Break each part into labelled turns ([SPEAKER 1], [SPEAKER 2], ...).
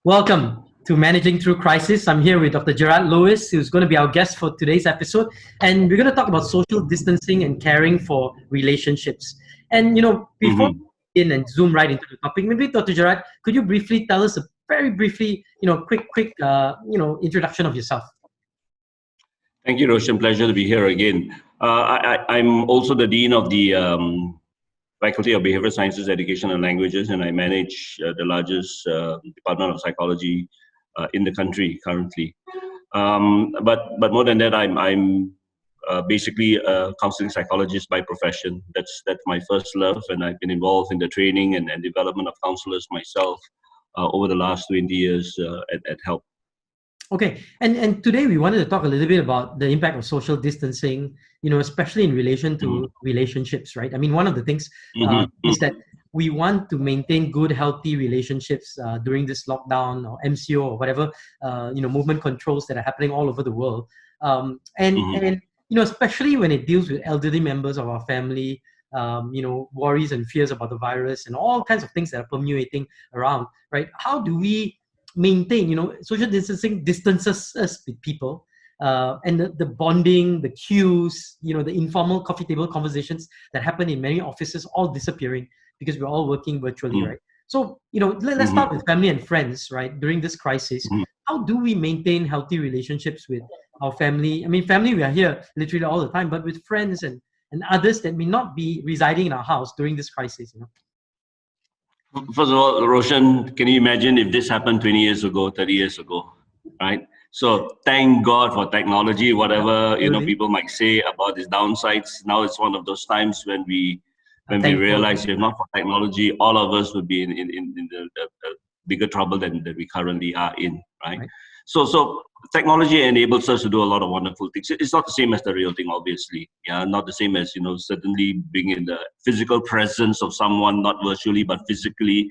[SPEAKER 1] Welcome to Managing Through Crisis. I'm here with Dr. Gerard Lewis, who's going to be our guest for today's episode. And we're going to talk about social distancing and caring for relationships. And, before we begin and zoom right into the topic, maybe Dr. Gerard, could you briefly tell us very briefly, quick, introduction of yourself?
[SPEAKER 2] Thank you, Roshan. Pleasure to be here again. I'm also the Dean of the Faculty of Behavioural Sciences, Education and Languages, and I manage the largest department of psychology in the country currently. But more than that, I'm basically a counselling psychologist by profession. That's my first love, and I've been involved in the training and development of counsellors myself over the last 20 years at HELP.
[SPEAKER 1] Okay, and today we wanted to talk a little bit about the impact of social distancing, especially in relation to relationships, right? I mean, one of the things is that we want to maintain good, healthy relationships during this lockdown or MCO or whatever, movement controls that are happening all over the world. And especially when it deals with elderly members of our family, worries and fears about the virus and all kinds of things that are permeating around, right? How do we maintain, social distancing distances us with people, and the bonding, the cues, the informal coffee table conversations that happen in many offices all disappearing because we're all working virtually, right? So, let's start with family and friends, right? During this crisis, how do we maintain healthy relationships with our family? I mean, family, we are here literally all the time, but with friends and others that may not be residing in our house during this crisis,
[SPEAKER 2] First of all, Roshan, can you imagine if this happened 20 years ago, 30 years ago, right? So thank God for technology, whatever, people might say about its downsides. Now it's one of those times when we realize if not for technology, all of us would be in the bigger trouble than we currently are in, right? So technology enables us to do a lot of wonderful things. It's not the same as the real thing, obviously. Yeah, not the same as, certainly being in the physical presence of someone, not virtually, but physically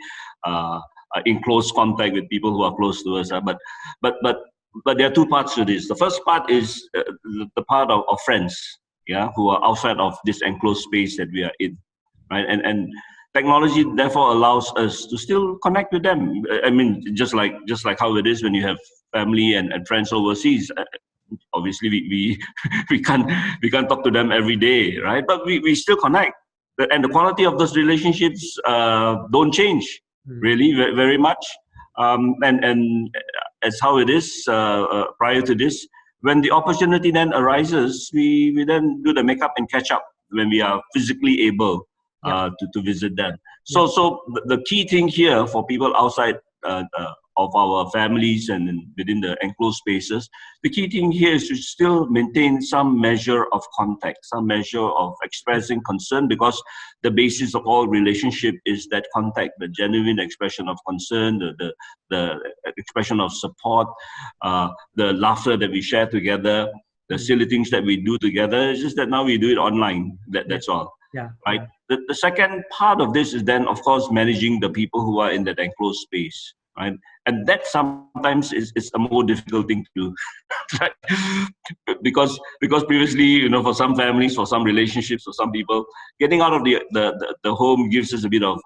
[SPEAKER 2] in close contact with people who are close to us. But there are two parts to this. The first part is the part of friends, who are outside of this enclosed space that we are in, right? And technology therefore allows us to still connect with them. I mean, just like how it is when you have family and friends overseas. Obviously, we can't talk to them every day, right? But we still connect, and the quality of those relationships don't change really very much. And as how it is prior to this, when the opportunity then arises, we then do the make up and catch up when we are physically able to visit them. So the key thing here for people outside of our families and within the enclosed spaces, the key thing here is to still maintain some measure of contact, some measure of expressing concern, because the basis of all relationship is that contact, the genuine expression of concern, the expression of support, the laughter that we share together, the silly things that we do together. It's just that now we do it online. That's all.
[SPEAKER 1] Yeah.
[SPEAKER 2] Right. The second part of this is then, of course, managing the people who are in that enclosed space. Right. And that sometimes is a more difficult thing to do. Right? because previously, for some families, for some relationships, for some people, getting out of the home gives us a bit of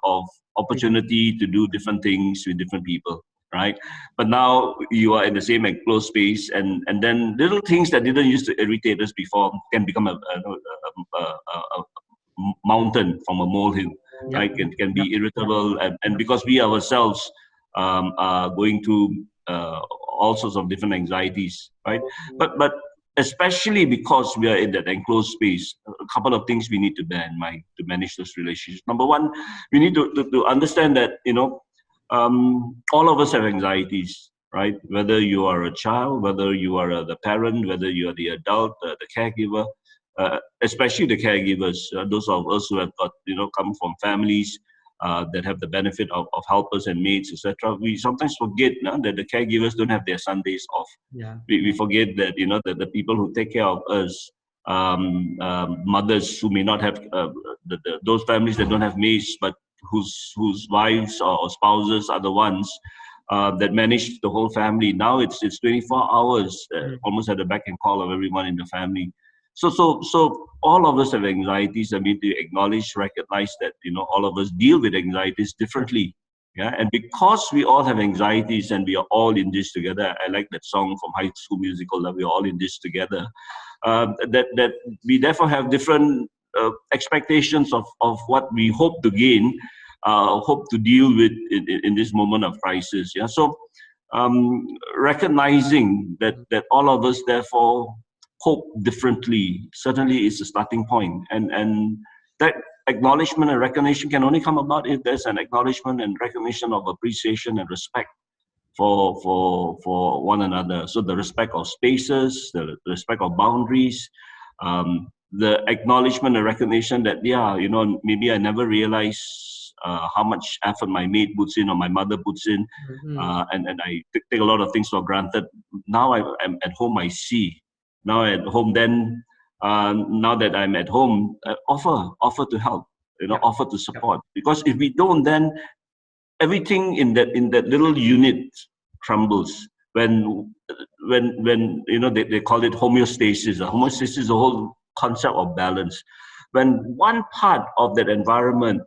[SPEAKER 2] opportunity to do different things with different people. Right. But now you are in the same enclosed space, and then little things that didn't used to irritate us before can become a mountain from a molehill. Right? Can be irritable, and because we ourselves are going through all sorts of different anxieties, right? But especially because we are in that enclosed space, a couple of things we need to bear in mind to manage those relationships. Number one, we need to understand that all of us have anxieties, right? Whether you are a child, whether you are the parent, whether you are the adult, the caregiver, especially the caregivers, those of us who have got come from families that have the benefit of helpers and maids, etc. We sometimes forget that the caregivers don't have their Sundays off.
[SPEAKER 1] Yeah.
[SPEAKER 2] We forget that that the people who take care of us, mothers who may not have those families that don't have maids, but whose wives or spouses are the ones that manage the whole family. Now it's 24 hours, almost at the beck and call of everyone in the family. So all of us have anxieties. I mean, to acknowledge, recognize that all of us deal with anxieties differently. Yeah, and because we all have anxieties and we are all in this together, I like that song from High School Musical, that we're all in this together, that we therefore have different expectations of what we hope to gain, hope to deal with in this moment of crisis. Yeah, so recognizing that all of us therefore cope differently certainly is a starting point, and that acknowledgement and recognition can only come about if there's an acknowledgement and recognition of appreciation and respect for one another. So the respect of spaces, the respect of boundaries, the acknowledgement and recognition that, yeah, you know, maybe I never realized how much effort my maid puts in or my mother puts in, and I take a lot of things for granted. Now I'm at home, I see. Now at home, then now that I'm at home, offer to help, you know, offer to support. Because if we don't, then everything in that little unit crumbles. When you know, they call it homeostasis. Homeostasis is the whole concept of balance. When one part of that environment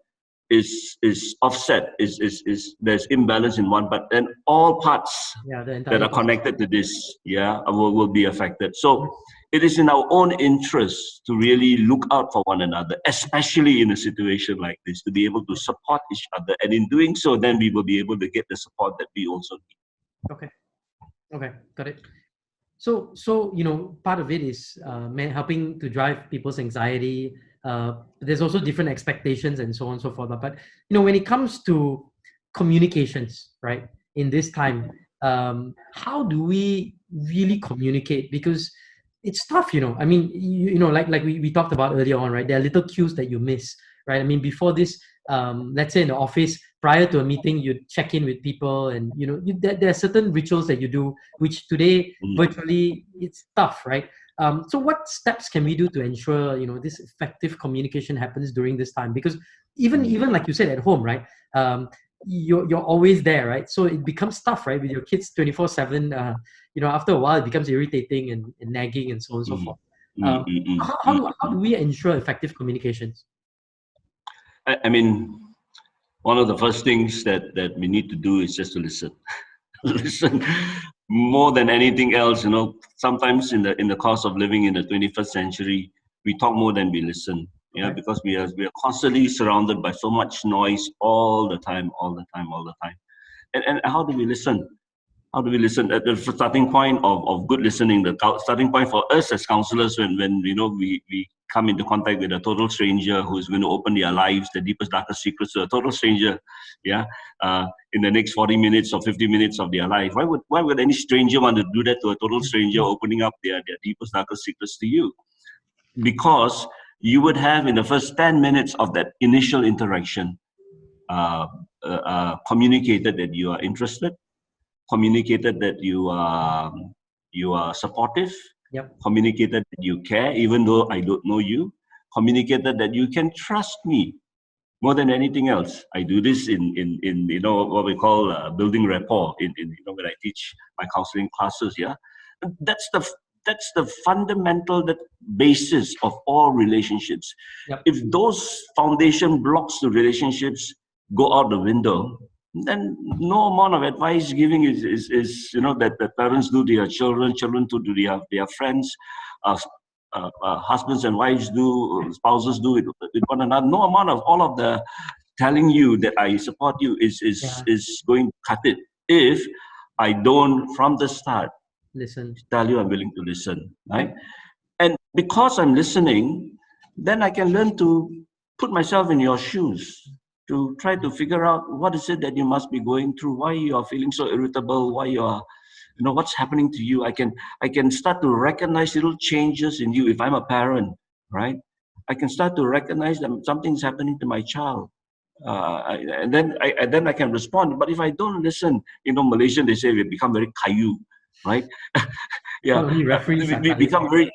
[SPEAKER 2] is offset, is there's imbalance in one part, then all parts that are connected to this will be affected. So it is in our own interest to really look out for one another, especially in a situation like this, to be able to support each other, and in doing so, then we will be able to get the support that we also need.
[SPEAKER 1] Okay, got it. So you know, part of it is helping to drive people's anxiety. There's also different expectations and so on and so forth. But you know, when it comes to communications, right, in this time, how do we really communicate? Because it's tough, you know. I mean, you know, like we talked about earlier on, right? There are little cues that you miss, right? I mean, before this, let's say in the office, prior to a meeting, you check in with people, and you know, there are certain rituals that you do, which today virtually it's tough, right? So what steps can we do to ensure, you know, this effective communication happens during this time? Because even like you said, at home, right? You're always there, right? So it becomes tough, right? With your kids 24/7, you know, after a while it becomes irritating and nagging and so on and so forth. How do we ensure effective communications?
[SPEAKER 2] I mean, one of the first things that we need to do is just to listen. Listen more than anything else. You know, sometimes in the course of living in the 21st century, we talk more than we listen. Yeah, because we are constantly surrounded by so much noise all the time. And how do we listen? How do we listen? At the starting point of good listening, the starting point for us as counselors, when you know, we come into contact with a total stranger who is going to open their lives, the deepest, darkest secrets to a total stranger, in the next 40 minutes or 50 minutes of their life. Why would any stranger want to do that to a total stranger, opening up their deepest, darkest secrets to you? Because you would have, in the first 10 minutes of that initial interaction, communicated that you are interested, communicated that you are supportive, communicated that you care, even though I don't know you, communicated that you can trust me more than anything else. I do this in you know, what we call building rapport in you know, when I teach my counseling classes. Yeah, that's the fundamental basis of all relationships. If those foundation blocks to relationships go out the window, then no amount of advice giving is you know, that parents do to their children to their friends, husbands and wives do, spouses do with one another. No amount of all of the telling you that I support you is going to cut it if I don't from the start tell you I'm willing to listen, right? And because I'm listening, then I can learn to put myself in your shoes, to try to figure out what is it that you must be going through, why you are feeling so irritable, why you are, you know, what's happening to you. I can start to recognize little changes in you. If I'm a parent, right, I can start to recognize that something's happening to my child, and then I can respond. But if I don't listen, you know, Malaysian, they say we become very kayu, right? We become very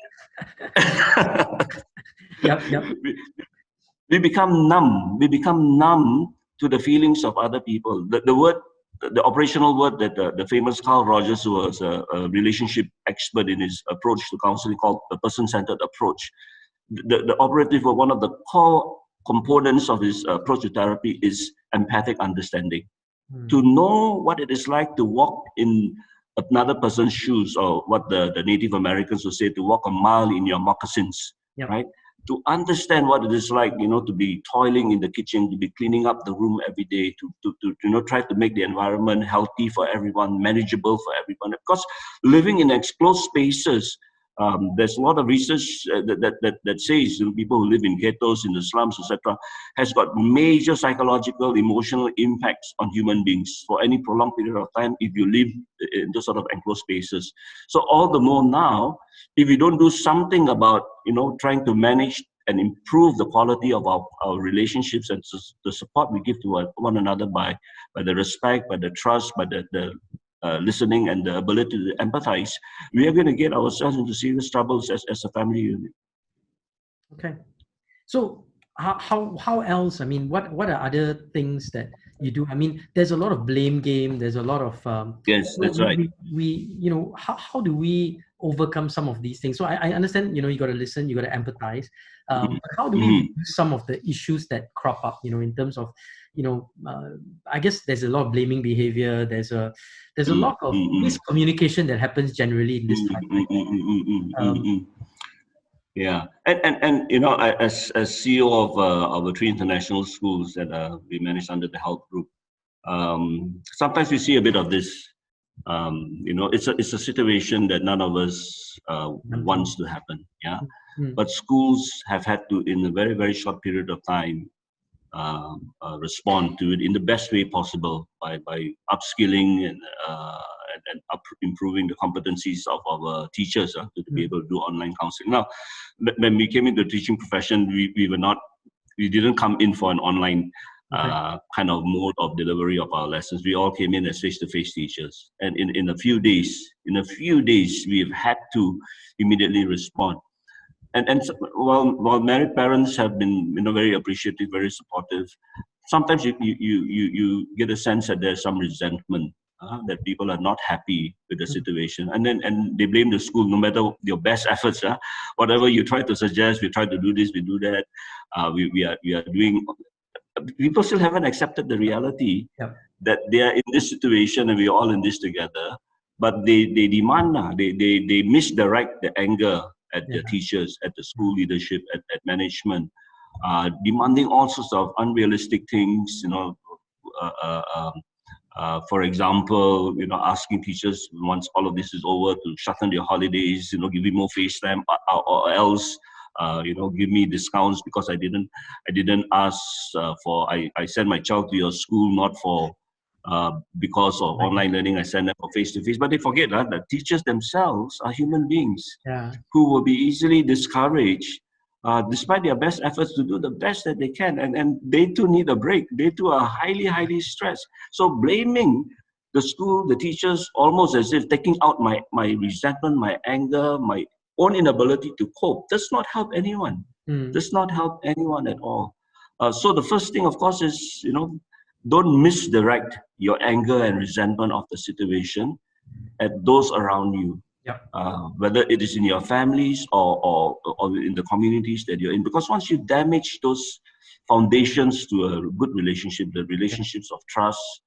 [SPEAKER 2] we become numb. We become numb to the feelings of other people. The operational word that the famous Carl Rogers, who was a relationship expert in his approach to counseling, called the person-centered approach. The operative word, one of the core components of his approach to therapy, is empathic understanding. to know what it is like to walk in another person's shoes, or what the Native Americans would say, to walk a mile in your moccasins, right? To understand what it is like, to be toiling in the kitchen, to be cleaning up the room every day, to try to make the environment healthy for everyone, manageable for everyone. Of course, living in enclosed spaces, there's a lot of research that says people who live in ghettos, in the slums, etc., has got major psychological, emotional impacts on human beings for any prolonged period of time if you live in those sort of enclosed spaces. So all the more now, if we don't do something about trying to manage and improve the quality of our relationships and the support we give to one another by the respect, by the trust, by the listening and the ability to empathize, we are going to get ourselves into serious troubles as a family unit.
[SPEAKER 1] Okay. So how else? I mean, what are other things that you do? I mean, there's a lot of blame game. There's a lot of
[SPEAKER 2] yes, that's right.
[SPEAKER 1] We how do we overcome some of these things? So I understand. You got to listen. You got to empathize. But how do we reduce some of the issues that crop up? In terms of I guess there's a lot of blaming behavior. There's a lot of miscommunication that happens generally in this time. Right?
[SPEAKER 2] Yeah, and as CEO of our 3 international schools that we manage under the HELP group, sometimes we see a bit of this. It's a situation that none of us wants to happen. Yeah, but schools have had to, in a very, very short period of time, respond to it in the best way possible by upskilling and improving the competencies of our teachers to be able to do online counseling. Now, when we came into the teaching profession, we didn't come in for an online kind of mode of delivery of our lessons. We all came in as face-to-face teachers, and in a few days, we've had to immediately respond. And so, while married parents have been very appreciative, very supportive, sometimes you get a sense that there's some resentment, that people are not happy with the situation, and they blame the school. No matter your best efforts, whatever you try to suggest, we try to do this, we do that, we are doing. People still haven't accepted the reality that they are in this situation and we're all in this together. But they demand, they misdirect the anger at the teachers, at the school leadership, at management, demanding all sorts of unrealistic things. For example, asking teachers once all of this is over to shorten their holidays, give me more face time, or else, give me discounts because I didn't ask for. I sent my child to your school not for. Because of online learning, I send them for face-to-face. But they forget that teachers themselves are human beings who will be easily discouraged, despite their best efforts to do the best that they can. And they too need a break. They too are highly, highly stressed. So blaming the school, the teachers, almost as if taking out my resentment, my anger, my own inability to cope, does not help anyone. Does not help anyone at all. So the first thing, of course, is, don't misdirect your anger and resentment of the situation at those around you, whether it is in your families or in the communities that you're in. Because once you damage those foundations to a good relationship, the relationships of trust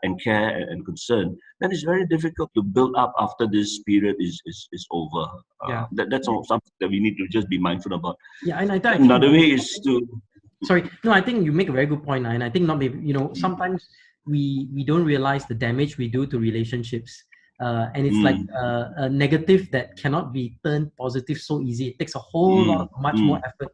[SPEAKER 2] and care and concern, then it's very difficult to build up after this period is over. That's something that we need to just be mindful about.
[SPEAKER 1] And
[SPEAKER 2] another way is to...
[SPEAKER 1] Sorry, no, I think you make a very good point, and I think sometimes we don't realize the damage we do to relationships, and it's like a negative that cannot be turned positive so easy. It takes a whole lot, much more effort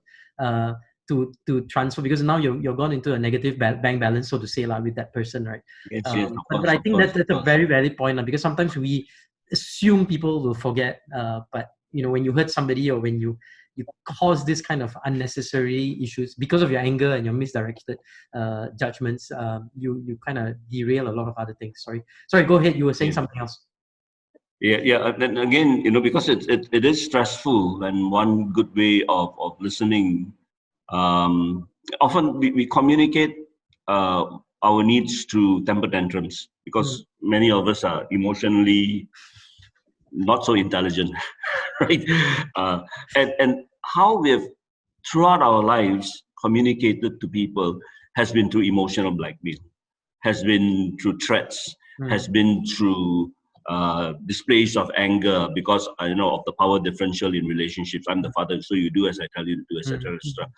[SPEAKER 1] to transfer, because now you're gone into a negative bank balance, so to say, with that person, right?
[SPEAKER 2] Yes,
[SPEAKER 1] but I think that's a very valid point, because sometimes we assume people will forget, but when you hurt somebody, or when you cause this kind of unnecessary issues because of your anger and your misdirected judgments, you kind of derail a lot of other things. Sorry, go ahead. You were saying something else.
[SPEAKER 2] Yeah. Then again, because it is stressful, and one good way of listening, often we communicate our needs through temper tantrums, because many of us are emotionally not so intelligent, right? And how we have, throughout our lives, communicated to people has been through emotional blackmail. has been through threats, has been through displays of anger because of the power differential in relationships. I'm the father, so you do as I tell you to do, etc., etc.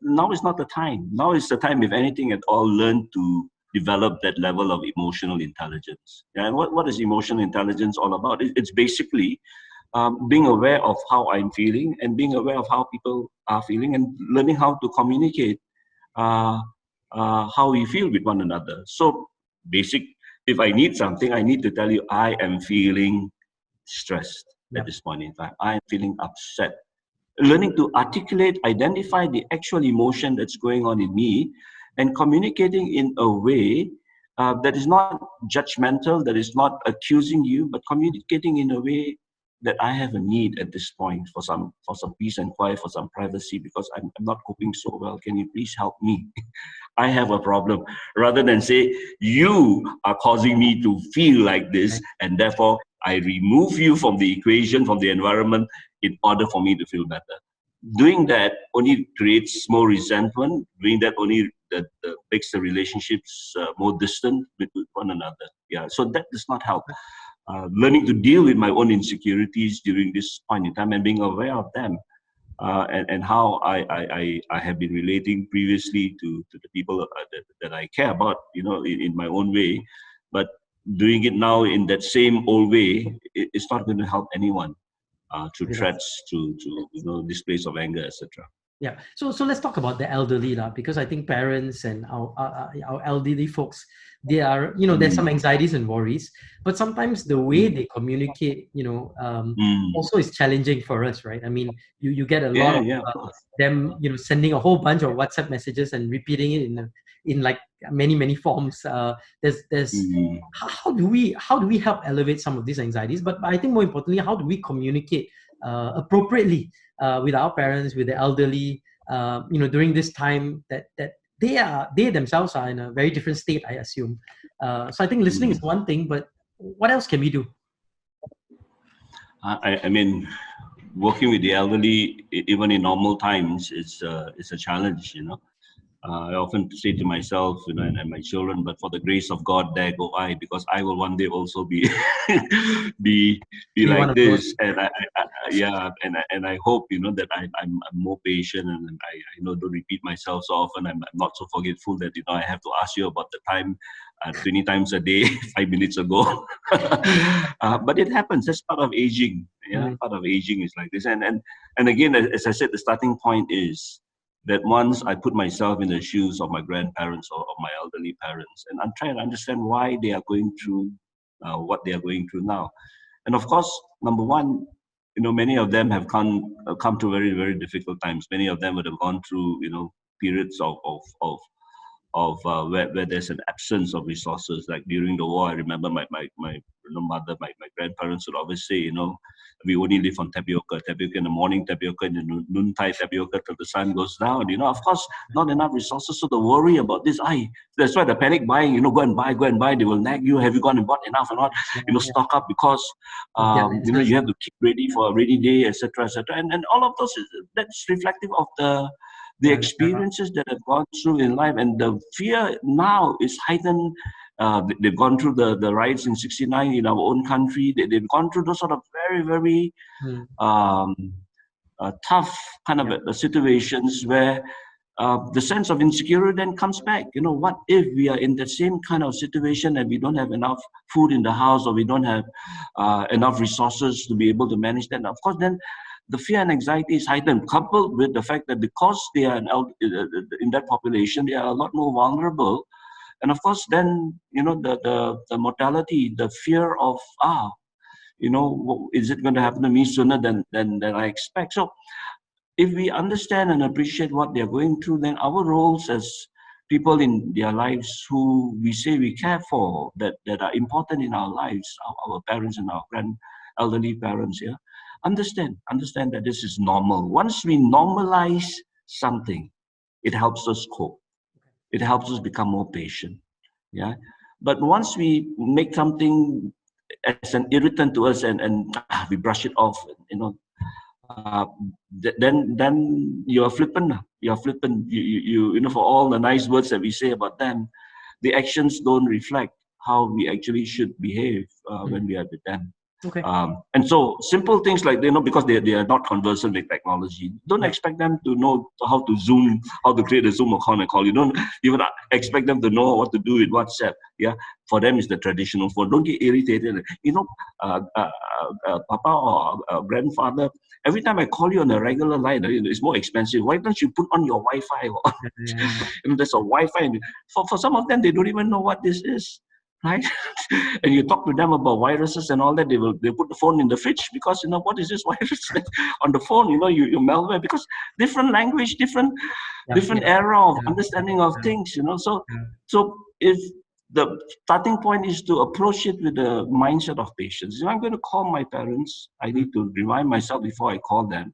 [SPEAKER 2] Now is not the time. Now is the time, if anything at all, learn to develop that level of emotional intelligence. And what is emotional intelligence all about? It's basically being aware of how I'm feeling and being aware of how people are feeling and learning how to communicate how we feel with one another. So if I need something, I need to tell you, I am feeling stressed at this point in time. I am feeling upset. Learning to articulate, identify the actual emotion that's going on in me and communicating in a way that is not judgmental, that is not accusing you, but communicating in a way that I have a need at this point for some peace and quiet, for some privacy, because I'm not coping so well. Can you please help me? I have a problem. Rather than say, you are causing me to feel like this, and therefore I remove you from the equation, from the environment, in order for me to feel better. Doing that only creates more resentment. Doing that only makes the relationships more distant with one another. Yeah, so that does not help. Learning to deal with my own insecurities during this point in time and being aware of them, and how I have been relating previously to the people that I care about, in my own way, but doing it now in that same old way, it's not going to help anyone. Through threats, to displays of anger, etc.
[SPEAKER 1] Yeah. So let's talk about the elderly, because I think parents and our elderly folks, they are, there's some anxieties and worries, but sometimes the way they communicate, also is challenging for us, right? I mean, you get a lot of them, sending a whole bunch of WhatsApp messages and repeating it in like many forms. How do we help elevate some of these anxieties? But I think more importantly, how do we communicate appropriately with our parents, with the elderly, during this time that they themselves are in a very different state, I assume. So I think listening is one thing, but what else can we do?
[SPEAKER 2] I mean, working with the elderly, even in normal times, it's a challenge. I often say to myself, and my children, but for the grace of God, there go I, because I will one day also be be like this. And and I hope that I'm more patient, and I don't repeat myself so often. I'm not so forgetful that I have to ask you about the time 20 times a day 5 minutes ago. But it happens. That's part of aging. Part of aging is like this. And again, as I said, the starting point is that once I put myself in the shoes of my grandparents or of my elderly parents, and I'm trying to understand why they are going through what they are going through now. And of course, number one, many of them have come to very, very difficult times. Many of them would have gone through, periods of where there's an absence of resources. Like during the war, I remember my mother, my grandparents would always say, we only live on tapioca in the morning, tapioca in the noontime, tapioca till the sun goes down. Of course, not enough resources. So the worry about this, that's why the panic buying, go and buy. They will nag you. Have you gone and bought enough or not? Stock up, because you have to keep ready for a rainy day, etc., etc. And all of those, that's reflective of the experiences that have gone through in life, and the fear now is heightened. They've gone through the riots in '69 in our own country. They've gone through those sort of very, very tough kind of situations where the sense of insecurity then comes back. What if we are in the same kind of situation and we don't have enough food in the house, or we don't have enough resources to be able to manage that? And of course, then the fear and anxiety is heightened, coupled with the fact that because they are in that population, they are a lot more vulnerable. And of course, then, the mortality, the fear of, is it going to happen to me sooner than I expect? So if we understand and appreciate what they're going through, then our roles as people in their lives who we say we care for, that are important in our lives, our parents and our elderly parents, understand that this is normal. Once we normalize something, it helps us cope. It helps us become more patient. But once we make something as an irritant to us and we brush it off, then you are flippant. You are flippant. You for all the nice words that we say about them, the actions don't reflect how we actually should behave when we are with them.
[SPEAKER 1] Okay.
[SPEAKER 2] And so simple things like, because they are not conversant with technology, don't expect them to know how to Zoom, how to create a Zoom account and call. You don't even expect them to know what to do with WhatsApp. Yeah, for them it's the traditional phone. Don't get irritated. Papa or grandfather, every time I call you on a regular line, it's more expensive. Why don't you put on your Wi-Fi? There's a Wi-Fi. For some of them, they don't even know what this is. Right? And you talk to them about viruses and all that, they put the phone in the fridge because, what is this virus on the phone? You malware, because different language, different era of understanding of things, So if the starting point is to approach it with the mindset of patience. If I'm going to call my parents, I need to remind myself before I call them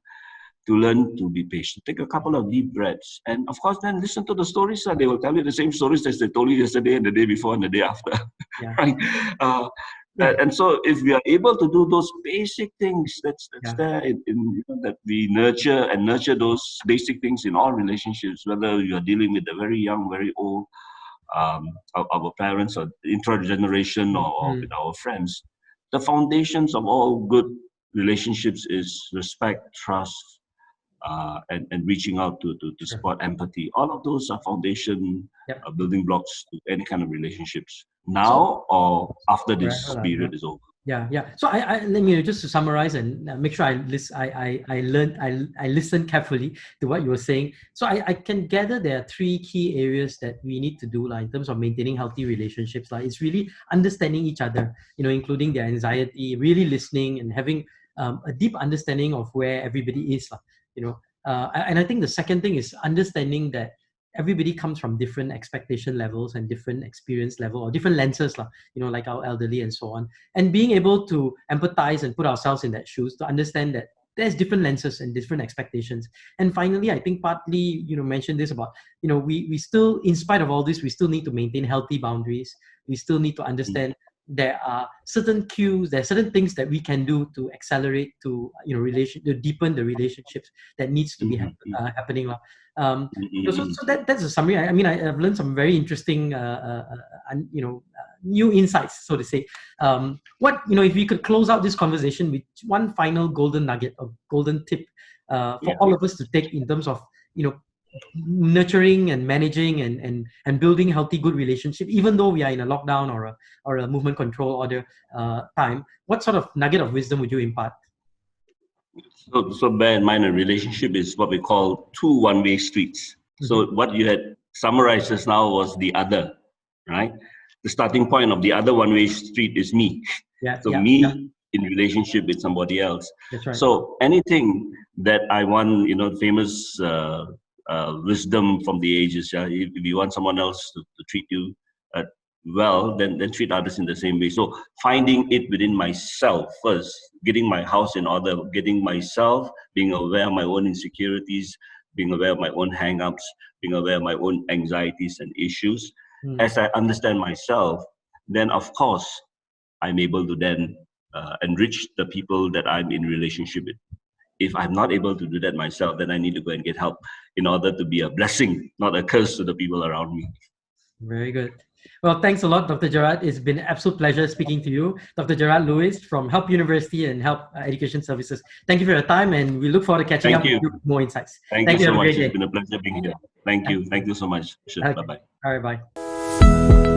[SPEAKER 2] to learn to be patient. Take a couple of deep breaths. And of course, then listen to the stories. They will tell you the same stories as they told you yesterday and the day before and the day after. Right? And so if we are able to do those basic things that's there, that we nurture those basic things in all relationships, whether you are dealing with the very young, very old, our parents or intra-generation or with our friends, the foundations of all good relationships is respect, trust, and reaching out to support empathy. All of those are foundation building blocks to any kind of relationships now or after this period is over.
[SPEAKER 1] Yeah. So I let me just to summarize and make sure I listen carefully to what you were saying. So I can gather there are three key areas that we need to do in terms of maintaining healthy relationships. It's really understanding each other, including their anxiety, really listening and having a deep understanding of where everybody is. And I think the second thing is understanding that everybody comes from different expectation levels and different experience level or different lenses, like our elderly and so on. And being able to empathize and put ourselves in that shoes to understand that there's different lenses and different expectations. And finally, I think partly, mentioned this about, we still, in spite of all this, we still need to maintain healthy boundaries. We still need to understand there are certain cues, there are certain things that we can do to accelerate, to to deepen the relationships that needs to be happening. So that's a summary. I mean, I've learned some very interesting, new insights, so to say. If we could close out this conversation with one final golden nugget or golden tip for all of us to take in terms of, nurturing and managing and building healthy, good relationship, even though we are in a lockdown or a movement control order time, what sort of nugget of wisdom would you impart?
[SPEAKER 2] So bear in mind, a relationship is what we call two one-way streets. So what you had summarized just now was the other, right? The starting point of the other one-way street is me. In relationship with somebody else.
[SPEAKER 1] That's right.
[SPEAKER 2] So anything that I want, famous wisdom from the ages. If you want someone else to treat you well, then treat others in the same way. So finding it within myself first, getting my house in order, getting myself, being aware of my own insecurities, being aware of my own hang-ups, being aware of my own anxieties and issues. As I understand myself, then of course I'm able to then enrich the people that I'm in relationship with. If I'm not able to do that myself, then I need to go and get help in order to be a blessing, not a curse to the people around me.
[SPEAKER 1] Very good. Well, thanks a lot, Dr. Gerard. It's been an absolute pleasure speaking to you. Dr. Gerard Lewis from HELP University and HELP Education Services. Thank you for your time, and we look forward to catching up with you with more insights.
[SPEAKER 2] Thank you so much. It's been a pleasure being here. Thank you. Thank you so much.
[SPEAKER 1] Okay. Bye-bye.